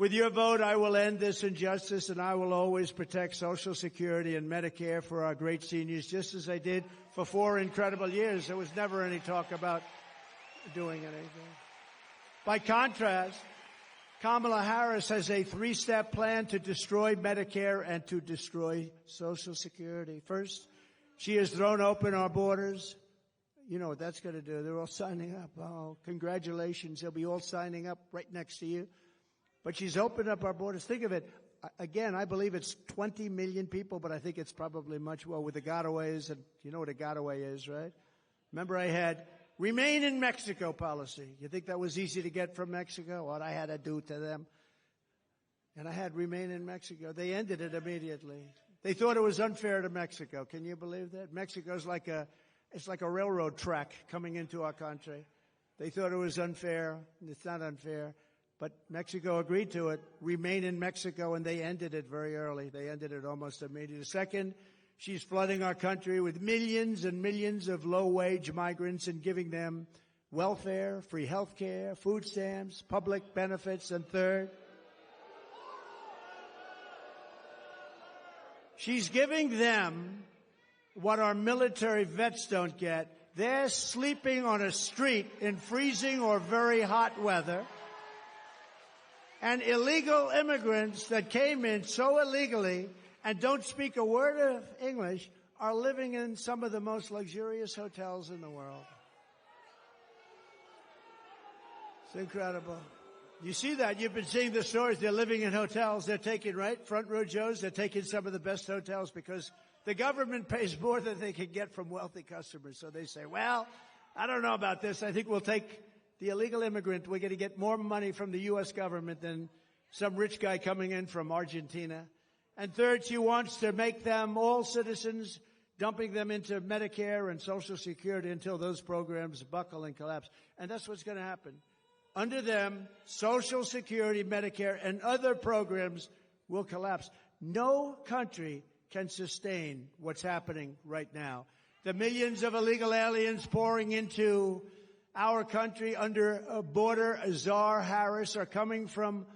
With your vote, I will end this injustice, and I will always protect Social Security and Medicare for our great seniors, just as I did for 4 incredible years. There was never any talk about doing anything. By contrast, Kamala Harris has a 3-step plan to destroy Medicare and to destroy Social Security. First, she has thrown open our borders. You know what that's going to do. They're all signing up. Oh, congratulations. They'll be all signing up right next to you. But she's opened up our borders. Think of it. Again, I believe it's 20 million people, but I think it's probably much more with the gotaways. And you know what a gotaway is, right? Remember I had remain in Mexico policy. You think that was easy to get from Mexico? What I had to do to them. And I had remain in Mexico. They ended it immediately. They thought it was unfair to Mexico. Can you believe that? Mexico's it's like a railroad track coming into our country. They thought it was unfair. It's not unfair. But Mexico agreed to it, remain in Mexico, and they ended it very early. They ended it almost immediately. Second, she's flooding our country with millions and millions of low-wage migrants and giving them welfare, free health care, food stamps, public benefits. And third, she's giving them what our military vets don't get. They're sleeping on a street in freezing or very hot weather. And illegal immigrants that came in so illegally and don't speak a word of English are living in some of the most luxurious hotels in the world. It's incredible. You see that. You've been seeing the stories. They're living in hotels. They're taking, right, front row Joes. They're taking some of the best hotels because the government pays more than they can get from wealthy customers. So they say, well, I don't know about this. I think we'll take the illegal immigrant. We're going to get more money from the U.S. government than some rich guy coming in from Argentina. And third, she wants to make them all citizens, dumping them into Medicare and Social Security until those programs buckle and collapse. And that's what's going to happen. Under them, Social Security, Medicare, and other programs will collapse. No country can sustain what's happening right now. The millions of illegal aliens pouring into our country under Broder, Azar, Harris are coming from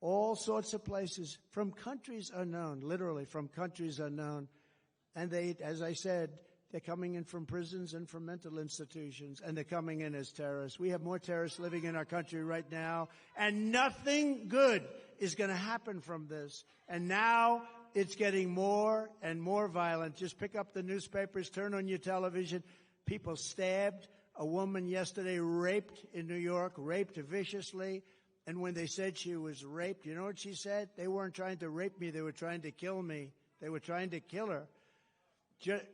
all sorts of places, from countries unknown, literally from countries unknown. And they, as I said, they're coming in from prisons and from mental institutions, and they're coming in as terrorists. We have more terrorists living in our country right now, and nothing good is going to happen from this. And now it's getting more and more violent. Just pick up the newspapers, turn on your television. People stabbed. A woman yesterday raped in New York, raped viciously. And when they said she was raped, you know what she said? They weren't trying to rape me. They were trying to kill me. They were trying to kill her.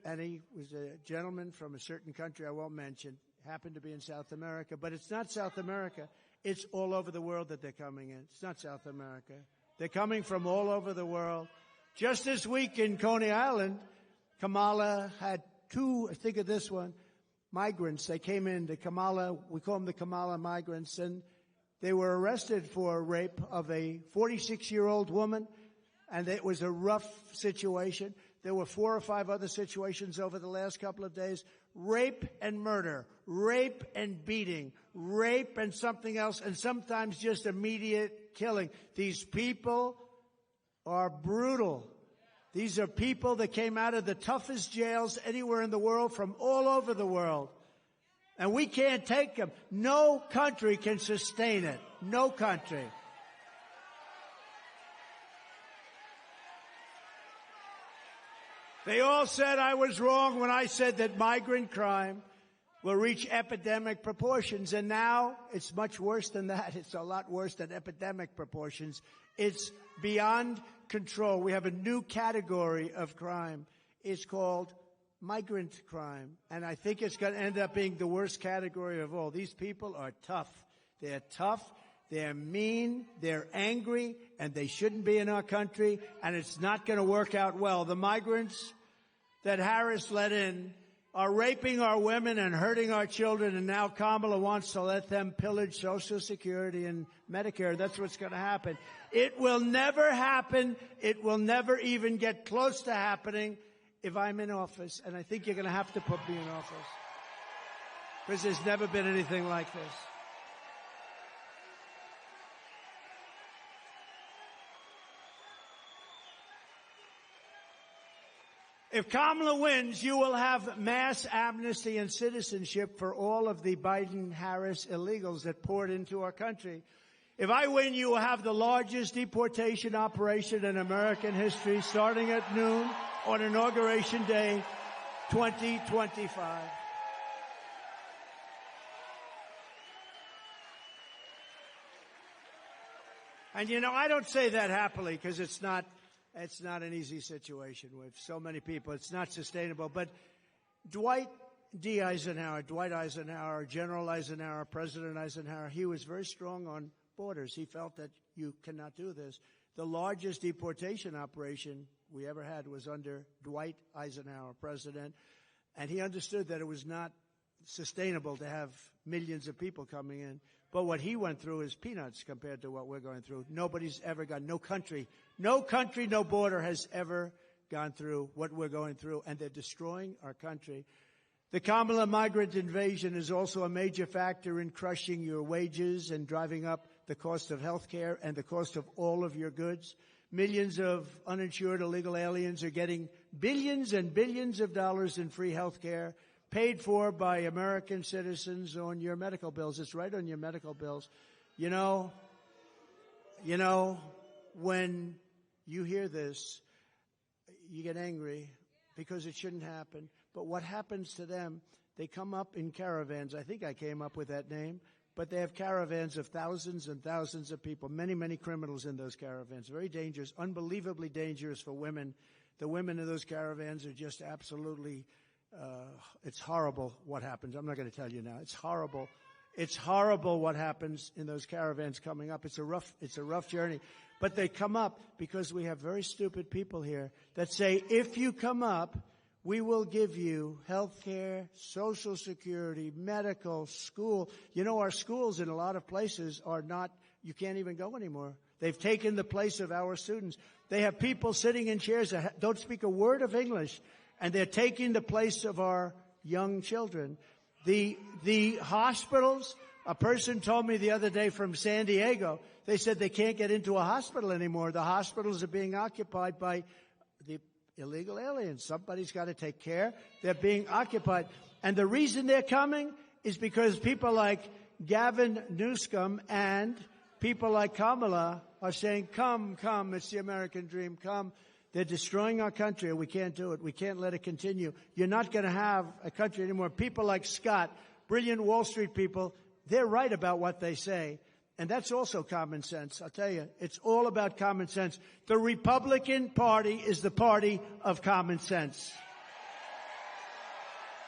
And he was a gentleman from a certain country I won't mention, happened to be in South America. But it's not South America. It's all over the world that they're coming in. It's not South America. They're coming from all over the world. Just this week in Coney Island, Kamala had 2, think of this one, migrants. They came in, we call them the Kamala migrants, and they were arrested for rape of a 46-year-old woman, and it was a rough situation. There were 4 or 5 other situations over the last couple of days. Rape and murder, rape and beating, rape and something else, and sometimes just immediate killing. These people are brutal. These are people that came out of the toughest jails anywhere in the world from all over the world. And we can't take them. No country can sustain it. No country. They all said I was wrong when I said that migrant crime will reach epidemic proportions. And now it's much worse than that. It's a lot worse than epidemic proportions. It's beyond control. We have a new category of crime. It's called migrant crime. And I think it's going to end up being the worst category of all. These people are tough. They're tough. They're mean. They're angry. And they shouldn't be in our country. And it's not going to work out well. The migrants that Harris let in are raping our women and hurting our children, and now Kamala wants to let them pillage Social Security and Medicare. That's what's going to happen. It will never happen. It will never even get close to happening if I'm in office, and I think you're going to have to put me in office because there's never been anything like this. If Kamala wins, you will have mass amnesty and citizenship for all of the Biden-Harris illegals that poured into our country. If I win, you will have the largest deportation operation in American history, starting at noon on Inauguration Day, 2025. And, you know, I don't say that happily because it's not an easy situation with so many people. It's not sustainable. But Dwight Eisenhower, General Eisenhower, President Eisenhower, he was very strong on borders. He felt that you cannot do this. The largest deportation operation we ever had was under Dwight Eisenhower, president, and he understood that it was not sustainable to have millions of people coming in. But what he went through is peanuts compared to what we're going through. Nobody's ever gone, no country, no border has ever gone through what we're going through, and they're destroying our country. The Kamala migrant invasion is also a major factor in crushing your wages and driving up the cost of health care and the cost of all of your goods. Millions of uninsured illegal aliens are getting billions and billions of dollars in free health care, paid for by American citizens on your medical bills. It's right on your medical bills. You know, when you hear this, you get angry because it shouldn't happen. But what happens to them, they come up in caravans. I think I came up with that name. But they have caravans of thousands and thousands of people, many, many criminals in those caravans. Very dangerous, unbelievably dangerous for women. The women in those caravans are just absolutely it's horrible what happens. I'm not going to tell you now. It's horrible. It's horrible what happens in those caravans coming up. It's a rough journey. But they come up because we have very stupid people here that say, if you come up, we will give you health care, Social Security, medical, school. You know, our schools in a lot of places are not, you can't even go anymore. They've taken the place of our students. They have people sitting in chairs that don't speak a word of English, and they're taking the place of our young children. The hospitals, a person told me the other day from San Diego, they said they can't get into a hospital anymore. The hospitals are being occupied by the illegal aliens. Somebody's got to take care. They're being occupied. And the reason they're coming is because people like Gavin Newsom and people like Kamala are saying, come, it's the American dream, come. They're destroying our country, and we can't do it. We can't let it continue. You're not going to have a country anymore. People like Scott, brilliant Wall Street people, they're right about what they say. And that's also common sense. I'll tell you, it's all about common sense. The Republican Party is the party of common sense.